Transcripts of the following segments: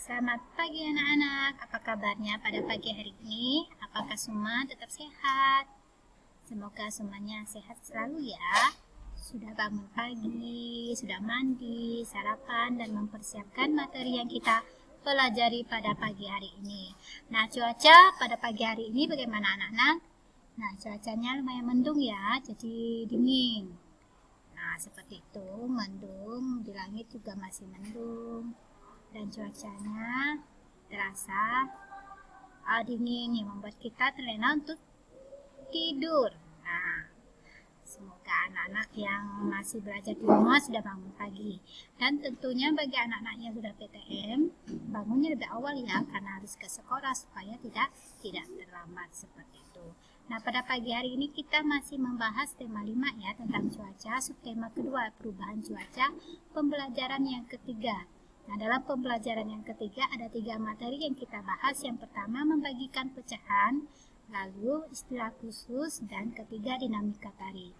Selamat pagi anak-anak, apa kabarnya pada pagi hari ini? Apakah semua tetap sehat? Semoga semuanya sehat selalu ya. Sudah bangun pagi, sudah mandi, sarapan, dan mempersiapkan materi yang kita pelajari pada pagi hari ini. Nah, cuaca pada pagi hari ini bagaimana anak-anak? Nah, cuacanya lumayan mendung ya, jadi dingin. Nah, seperti itu, mendung, di langit juga masih mendung. Dan cuacanya terasa dingin yang membuat kita terlena untuk tidur. Nah, semoga anak-anak yang masih belajar di rumah sudah bangun pagi. Dan tentunya bagi anak-anak yang sudah PTM, bangunnya lebih awal ya, karena harus ke sekolah supaya tidak terlambat seperti itu. Nah, pada pagi hari ini kita masih membahas tema 5 ya, tentang cuaca. Subtema kedua, perubahan cuaca, pembelajaran yang ketiga. Nah, dalam pembelajaran yang ketiga ada 3 materi yang kita bahas. Yang pertama membagikan pecahan, lalu istilah khusus, dan ketiga dinamika tari.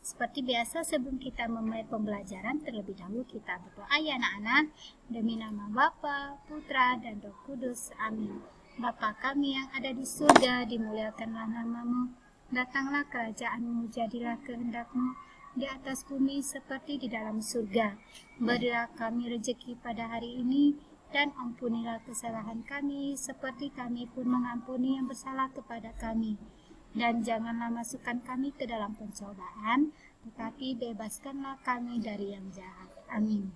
Seperti biasa sebelum kita memulai pembelajaran, terlebih dahulu kita berdoa ya anak-anak. Demi nama Bapa, Putra, dan Roh Kudus. Amin. Bapa kami yang ada di surga, dimuliakanlah namamu. Datanglah kerajaanmu, jadilah kehendak-mu di atas bumi seperti di dalam surga. Berilah kami rezeki pada hari ini, dan ampunilah kesalahan kami seperti kami pun mengampuni yang bersalah kepada kami. Dan janganlah masukkan kami ke dalam pencobaan, tetapi bebaskanlah kami dari yang jahat. Amin.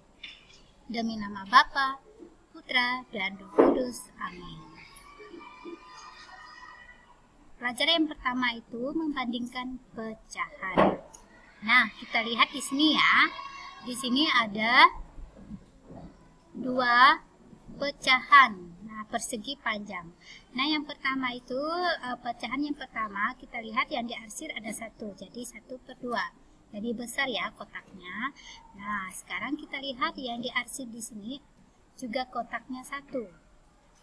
Demi nama Bapa, Putra, dan Roh Kudus. Amin. Pelajaran yang pertama itu membandingkan pecahan. Nah, kita lihat di sini ya. Di sini ada 2 pecahan. Nah, persegi panjang. Nah, yang pertama itu pecahan yang pertama kita lihat yang diarsir ada 1. Jadi 1/2. Jadi besar ya kotaknya. Nah, sekarang kita lihat yang diarsir di sini juga kotaknya 1.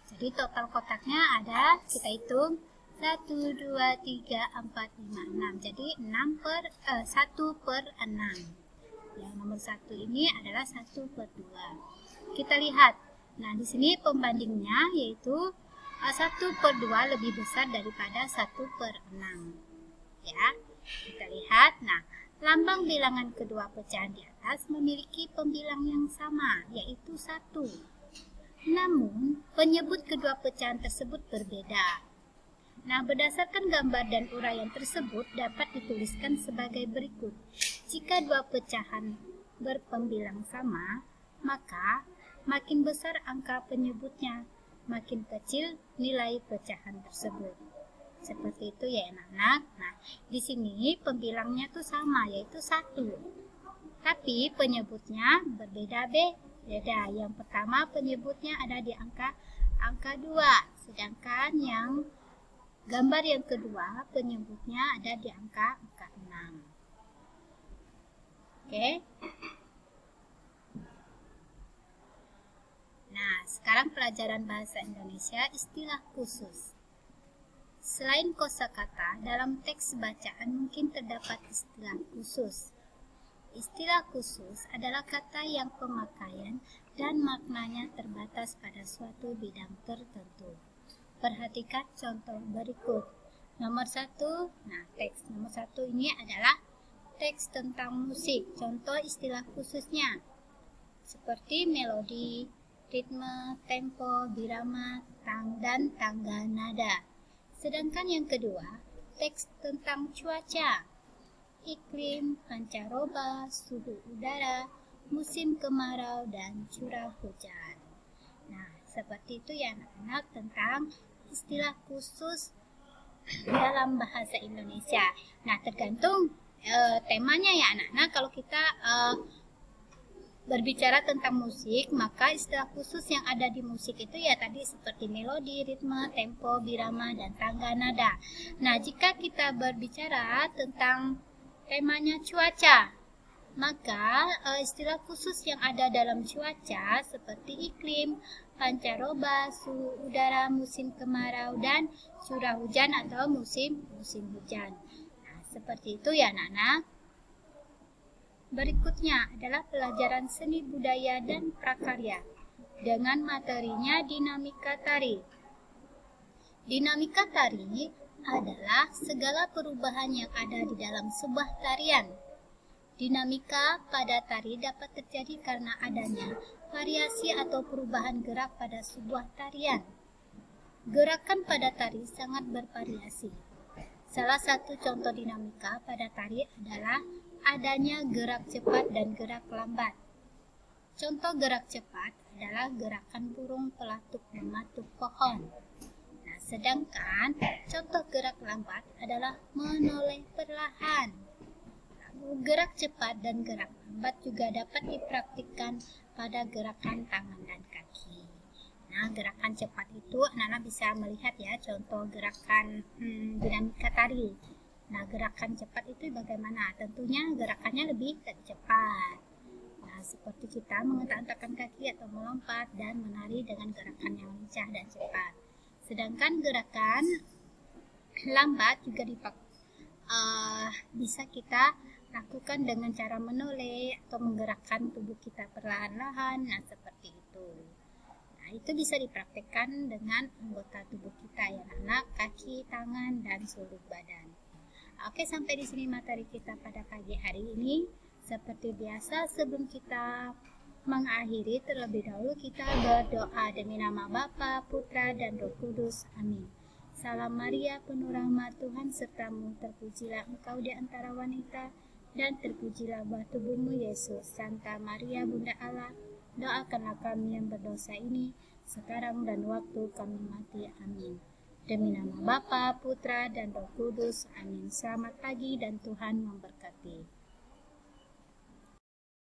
Jadi total kotaknya ada, kita hitung 1, 2, 3, 4, 5, 6. Jadi 1/6. Yang nomor 1 ini adalah 1/2. Kita lihat. Nah, di sini pembandingnya yaitu 1/2 lebih besar daripada 1/6. Ya, kita lihat. Nah, lambang bilangan kedua pecahan di atas memiliki pembilang yang sama, yaitu 1. Namun, penyebut kedua pecahan tersebut berbeda. Nah, berdasarkan gambar dan uraian tersebut dapat dituliskan sebagai berikut. Jika 2 pecahan berpembilang sama, maka makin besar angka penyebutnya, makin kecil nilai pecahan tersebut. Seperti itu ya anak-anak. Nah, di sini pembilangnya tuh sama, yaitu 1. Tapi penyebutnya berbeda-beda. Yang pertama penyebutnya ada di angka 2, sedangkan yang gambar yang kedua penyebutnya ada di angka 6. Oke. Nah, sekarang pelajaran bahasa Indonesia istilah khusus. Selain kosakata, dalam teks bacaan mungkin terdapat istilah khusus. Istilah khusus adalah kata yang pemakaian dan maknanya terbatas pada suatu bidang tertentu. Perhatikan contoh berikut. Nomor 1, nah teks nomor 1 ini adalah teks tentang musik. Contoh istilah khususnya seperti melodi, ritme, tempo, birama, dan tangga nada. Sedangkan yang kedua, teks tentang cuaca, iklim, pancaroba, suhu udara, musim kemarau, dan curah hujan. Nah, seperti itu ya anak-anak tentang istilah khusus dalam bahasa Indonesia. Nah, tergantung temanya ya anak-anak. Kalau kita berbicara tentang musik, maka istilah khusus yang ada di musik itu ya tadi seperti melodi, ritme, tempo, birama, dan tangga nada. Nah, jika kita berbicara tentang temanya cuaca, maka istilah khusus yang ada dalam cuaca seperti iklim, pancaroba, suhu udara, musim kemarau, dan curah hujan atau musim hujan. Nah, seperti itu ya anak-anak. Berikutnya adalah pelajaran seni budaya dan prakarya. dengan materinya dinamika tari. Dinamika tari adalah segala perubahan yang ada di dalam sebuah tarian. Dinamika pada tari dapat terjadi karena adanya variasi atau perubahan gerak pada sebuah tarian. Gerakan pada tari sangat bervariasi. Salah satu contoh dinamika pada tari adalah adanya gerak cepat dan gerak lambat. Contoh gerak cepat adalah gerakan burung pelatuk mematuk pohon. Sedangkan contoh gerak lambat adalah menoleh perlahan. Gerak cepat dan gerak lambat juga dapat dipraktikkan pada gerakan tangan dan kaki. Nah, gerakan cepat itu anak-anak bisa melihat ya contoh gerakan dinamika tari. Nah, gerakan cepat itu bagaimana? Tentunya gerakannya lebih cepat. Nah, seperti kita menghentak-hentakkan kaki atau melompat dan menari dengan gerakan yang lincah dan cepat. Sedangkan gerakan lambat juga bisa kita lakukan dengan cara menoleh atau menggerakkan tubuh kita perlahan-lahan. Nah, seperti itu. Nah, itu bisa dipraktikkan dengan anggota tubuh kita ya, anak, kaki, tangan, dan seluruh badan. Oke, sampai di sini materi kita pada pagi hari ini. Seperti biasa, sebelum kita mengakhiri, terlebih dahulu kita berdoa demi nama Bapa, Putra, dan Roh Kudus. Amin. Salam Maria, penuh rahmat Tuhan sertamu, terpujilah engkau di antara wanita, dan terpujilah buah tubuhmu Yesus. Santa Maria, Bunda Allah, doakanlah kami yang berdosa ini, sekarang dan waktu kami mati. Amin. Demi nama Bapa, Putra, dan Roh Kudus. Amin. Selamat pagi dan Tuhan memberkati.